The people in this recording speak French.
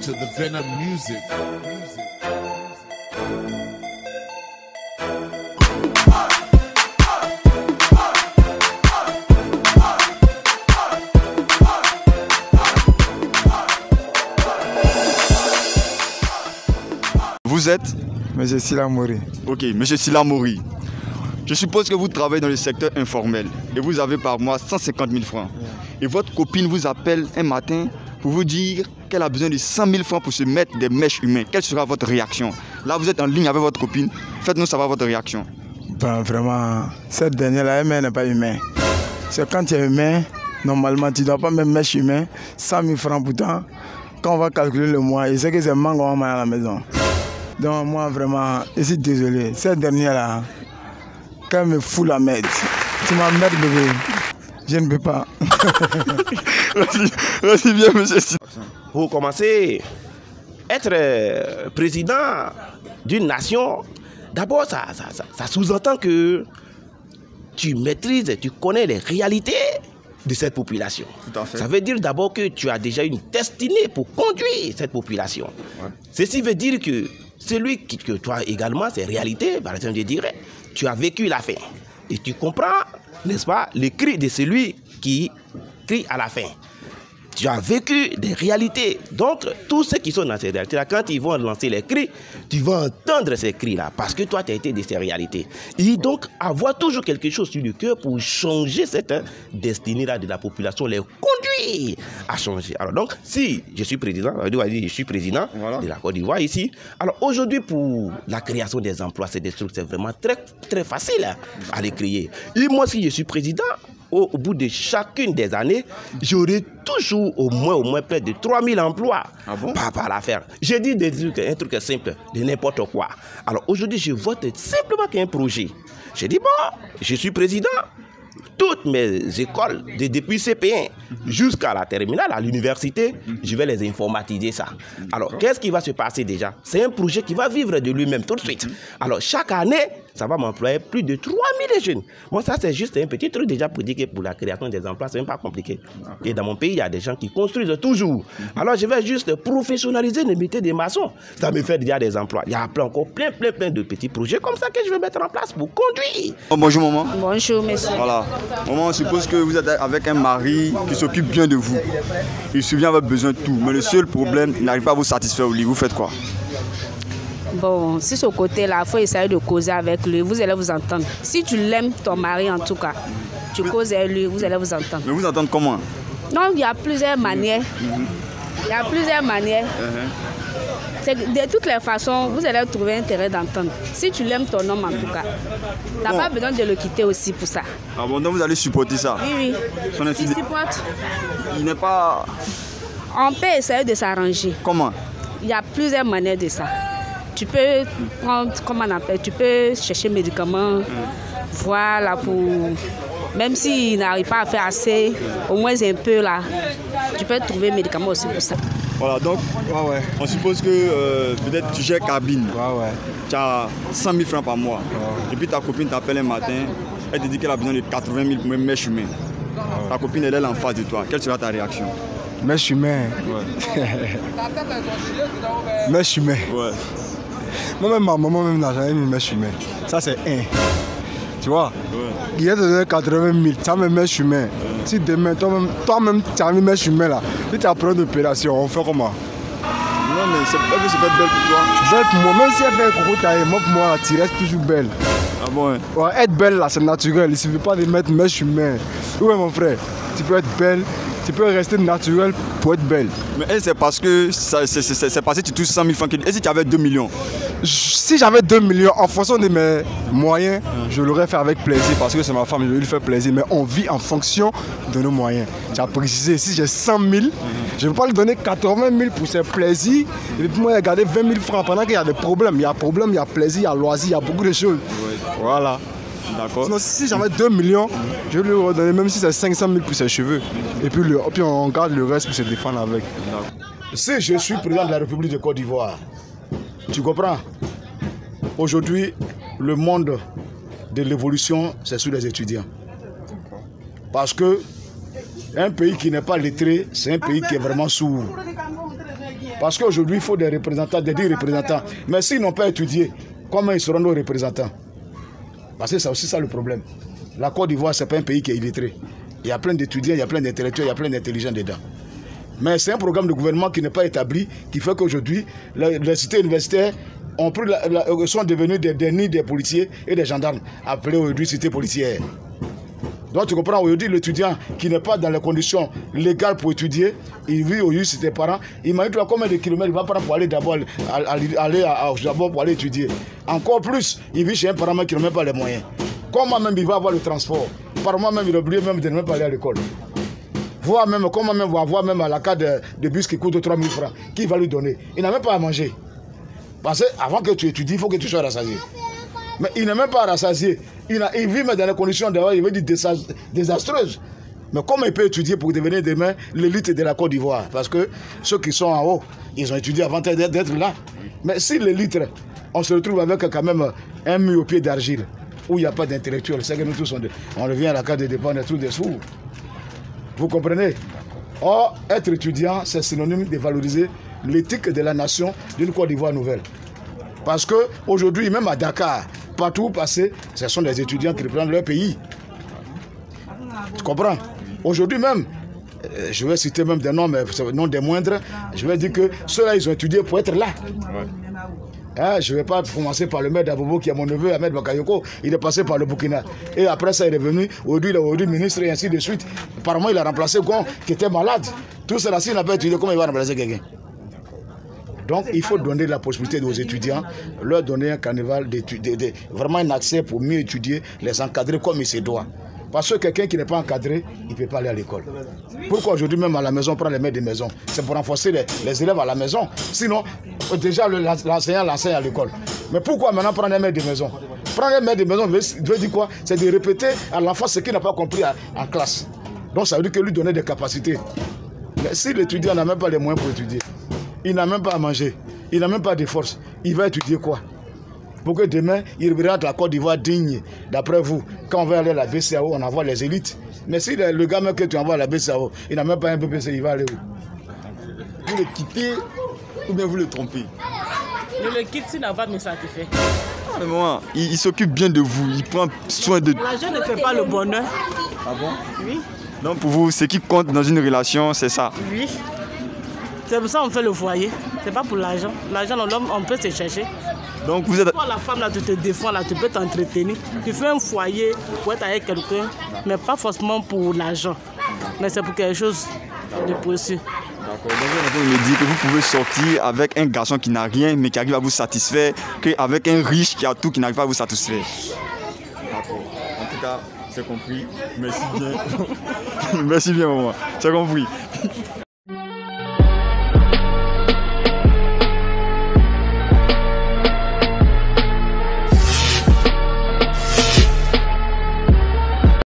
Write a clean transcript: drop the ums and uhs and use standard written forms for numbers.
to the Venom music. Vous êtes Monsieur Sila Mori. Ok, Monsieur Sila Mori. Je suppose que vous travaillez dans le secteur informel et vous avez par mois 150 000 francs. Et votre copine vous appelle un matin pour vous dire qu'elle a besoin de 100 000 francs pour se mettre des mèches humaines. Quelle sera votre réaction? Là, vous êtes en ligne avec votre copine. Faites-nous savoir votre réaction. Ben, vraiment, cette dernière-là, elle n'est pas humaine. C'est quand tu es humain, normalement, tu ne dois pas même mèche humaine. 100 000 francs pourtant, quand on va calculer le mois, je sais que c'est mango à la maison. Donc moi, vraiment, je suis désolé. Cette dernière-là, quand elle me fout la merde, tu m'emmerdes, bébé. Je ne peux pas. Merci bien, monsieur. Pour commencer, être président d'une nation, d'abord, ça sous-entend que tu maîtrises, tu connais les réalités de cette population. Tout à fait. Ça veut dire d'abord que tu as déjà une destinée pour conduire cette population. Ouais. Ceci veut dire que celui que toi également, ces réalités, par exemple, je dirais, tu as vécu la faim. Et tu comprends, n'est-ce pas, le cri de celui qui crie à la faim. Tu as vécu des réalités. Donc, tous ceux qui sont dans ces réalités-là, quand ils vont lancer les cris, tu vas entendre ces cris-là, parce que toi, tu as été de ces réalités. Et donc, avoir toujours quelque chose sur le cœur pour changer cette destinée-là de la population, les conduire à changer. Alors donc, si je suis président, je suis président de la Côte d'Ivoire ici, alors aujourd'hui, pour la création des emplois, c'est des trucs, c'est vraiment très, très facile à les créer. Et moi, si je suis président, au bout de chacune des années, j'aurai toujours au moins près de 3000 emplois par l'affaire. J'ai dit un truc simple, de n'importe quoi. Alors aujourd'hui, je vote simplement qu'un projet. J'ai dit, bon, je suis président. Toutes mes écoles, depuis CP1 jusqu'à la terminale, à l'université, je vais les informatiser ça. Alors, qu'est-ce qui va se passer déjà? C'est un projet qui va vivre de lui-même tout de suite. Alors, chaque année, ça va m'employer plus de 3000 jeunes. Moi, ça, c'est juste un petit truc déjà pour dire que pour la création des emplois, c'est même pas compliqué. Et dans mon pays, il y a des gens qui construisent toujours. Alors, je vais juste professionnaliser le métier des maçons. Ça me fait déjà des emplois. Il y a encore plein de petits projets comme ça que je vais mettre en place pour conduire. Bonjour, maman. Bonjour, monsieur. Voilà. Maman, on suppose que vous êtes avec un mari qui s'occupe bien de vous. Il subvient à votre besoin de tout. Mais le seul problème, il n'arrive pas à vous satisfaire au lit. Vous faites quoi? Bon, si ce côté-là, il faut essayer de causer avec lui. Vous allez vous entendre. Si tu l'aimes, ton mari en tout cas, tu causes avec lui, vous allez vous entendre. Mais vous entendre comment? Non, il y a plusieurs manières. Il y a plusieurs manières. De toutes les façons, vous allez trouver intérêt d'entendre. Si tu l'aimes ton homme en tout cas, tu n'as pas besoin de le quitter aussi pour ça. Ah bon, donc vous allez supporter ça? Oui. Tu supportes. Il n'est pas... On peut essayer de s'arranger. Comment? Il y a plusieurs manières de ça. Tu peux prendre, comment on appelle, tu peux chercher médicaments, voilà, pour... Même s'il n'arrive pas à faire assez, au moins un peu là, tu peux trouver médicaments aussi pour ça. Voilà, donc on suppose que peut-être tu gères cabine. Tu as 100 000 francs par mois. Et puis ta copine t'appelle un matin, elle te dit qu'elle a besoin de 80 000 pour mèche humaine. Ta copine, elle est en face de toi. Quelle sera ta réaction? Mèche humaine. Mèche humaine. Moi-même, ma maman n'a jamais mis mèche humaine. Ça, c'est un. Tu vois? Il y a donné 80 000, ça me met humain. Si demain, toi-même, tu as mis mèche humaine là, si tu as pris d'opération, on fait comment? Non, mais c'est pas que c'est belle pour toi. Belle pour moi, même si elle fait un coco taillé, moi pour moi, tu restes toujours belle. Ah bon? Ouais, être belle là, c'est naturel. Il ne suffit pas de mettre mèche humaine. Oui, mon frère, tu peux être belle. Tu peux rester naturel pour être belle. Mais elle, c'est parce que c'est passé, tu touches 100 000 francs. Et si tu avais 2 millions? Si j'avais 2 millions, en fonction de mes moyens, je l'aurais fait avec plaisir parce que c'est ma femme, je vais lui faire plaisir. Mais on vit en fonction de nos moyens. Tu as précisé, si j'ai 100 000, je ne vais pas lui donner 80 000 pour ses plaisirs. Et puis moi, il a gardé 20 000 francs pendant qu'il y a des problèmes. Il y a problème, il y a plaisir, il y a loisir, il y a beaucoup de choses. Voilà. D'accord. Sinon, si j'avais 2 millions, je vais lui redonner même si c'est 500 000 pour ses cheveux. Et puis on garde le reste pour se défendre avec. Si je suis président de la République de Côte d'Ivoire, tu comprends? Aujourd'hui, le monde de l'évolution, c'est sur les étudiants. Parce que un pays qui n'est pas lettré, c'est un pays qui est vraiment sourd. Parce qu'aujourd'hui, il faut des représentants, des 10 représentants. Mais s'ils n'ont pas étudié, comment ils seront nos représentants? Parce que c'est aussi ça le problème. La Côte d'Ivoire, ce n'est pas un pays qui est illettré. Il y a plein d'étudiants, il y a plein d'intellectuels, il y a plein d'intelligents dedans. Mais c'est un programme de gouvernement qui n'est pas établi, qui fait qu'aujourd'hui, les cités universitaires sont devenus des nids des policiers et des gendarmes, appelés aujourd'hui cités policières. Donc tu comprends, aujourd'hui, l'étudiant qui n'est pas dans les conditions légales pour étudier, il vit aujourd'hui chez ses parents, il m'a dit combien de kilomètres il va prendre pour aller d'abord pour aller étudier. Encore plus, il vit chez un parent qui n'a même pas les moyens. Comment même il va avoir le transport? Par moi-même, il a oublié même de ne même pas aller à l'école. Voir même, comment même voir même à la carte de bus qui coûte 3 000 francs, qui va lui donner? Il n'a même pas à manger. Parce qu'avant que tu étudies, il faut que tu sois rassasié. Mais il n'est même pas rassasié. Il vit dans des conditions désastreuses. Mais comment il peut étudier pour devenir demain l'élite de la Côte d'Ivoire? Parce que ceux qui sont en haut, ils ont étudié avant d'être là. Mais si l'élite, on se retrouve avec quand même un mur au pied d'argile, où il n'y a pas d'intellectuels, c'est que nous tous, on revient à la carte de départ, on est tous des sourds. Vous comprenez? Or, être étudiant, c'est synonyme de valoriser l'éthique de la nation d'une Côte d'Ivoire nouvelle. Parce qu'aujourd'hui, même à Dakar, partout où passer, ce sont des étudiants qui représentent leur pays. Tu comprends? Aujourd'hui même, je vais citer même des noms, mais non des moindres, je vais dire que ceux-là, ils ont étudié pour être là. Ouais. Hein, je ne vais pas commencer par le maître d'Abobo qui est mon neveu, Ahmed Bakayoko. Il est passé par le Burkina. Et après ça, il est venu. Aujourd'hui, il est aujourd'hui ministre et ainsi de suite. Apparemment, il a remplacé Gon qui était malade. Tout cela, s'il n'a pas étudié, comment il va remplacer quelqu'un? Donc, il faut donner la possibilité aux étudiants, leur donner un carnaval, vraiment un accès pour mieux étudier, les encadrer comme il se doit. Parce que quelqu'un qui n'est pas encadré, il ne peut pas aller à l'école. Pourquoi aujourd'hui même à la maison, on prend les maîtres de maison? C'est pour renforcer les élèves à la maison. Sinon, déjà l'enseignant l'enseigne à l'école. Mais pourquoi maintenant prendre un maître de maison? Prendre un maître de maison veut dire quoi? C'est de répéter à l'enfant ce qu'il n'a pas compris en classe. Donc ça veut dire que lui donner des capacités. Mais si l'étudiant n'a même pas les moyens pour étudier, il n'a même pas à manger, il n'a même pas de force, il va étudier quoi? Pour que demain, il représente la Côte d'Ivoire digne. D'après vous, quand on va aller à la BCAO, on envoie les élites. Mais si le gars même que tu envoies à la BCAO, il n'a même pas un PPC, il va aller où? Vous le quittez ou bien vous le trompez? Je le quitte s'il n'a pas me satisfait. Ah, mais moi, il s'occupe bien de vous, il prend soin de... L'argent ne fait pas le bonheur. Ah bon? Oui. Donc pour vous, ce qui compte dans une relation, c'est ça? Oui. C'est pour ça qu'on fait le foyer. C'est pas pour l'argent. L'argent, l'homme, on peut se chercher. Donc vous êtes... Toi, la femme, là, tu te défends, là, tu peux t'entretenir. Tu fais un foyer pour être avec quelqu'un, mais pas forcément pour l'argent. Mais c'est pour quelque chose de précieux. D'accord. Donc vous me dites que vous pouvez sortir avec un garçon qui n'a rien, mais qui arrive à vous satisfaire, qu'avec un riche qui a tout, qui n'arrive pas à vous satisfaire. D'accord. En tout cas, c'est compris. Merci bien. Merci bien, maman. C'est compris.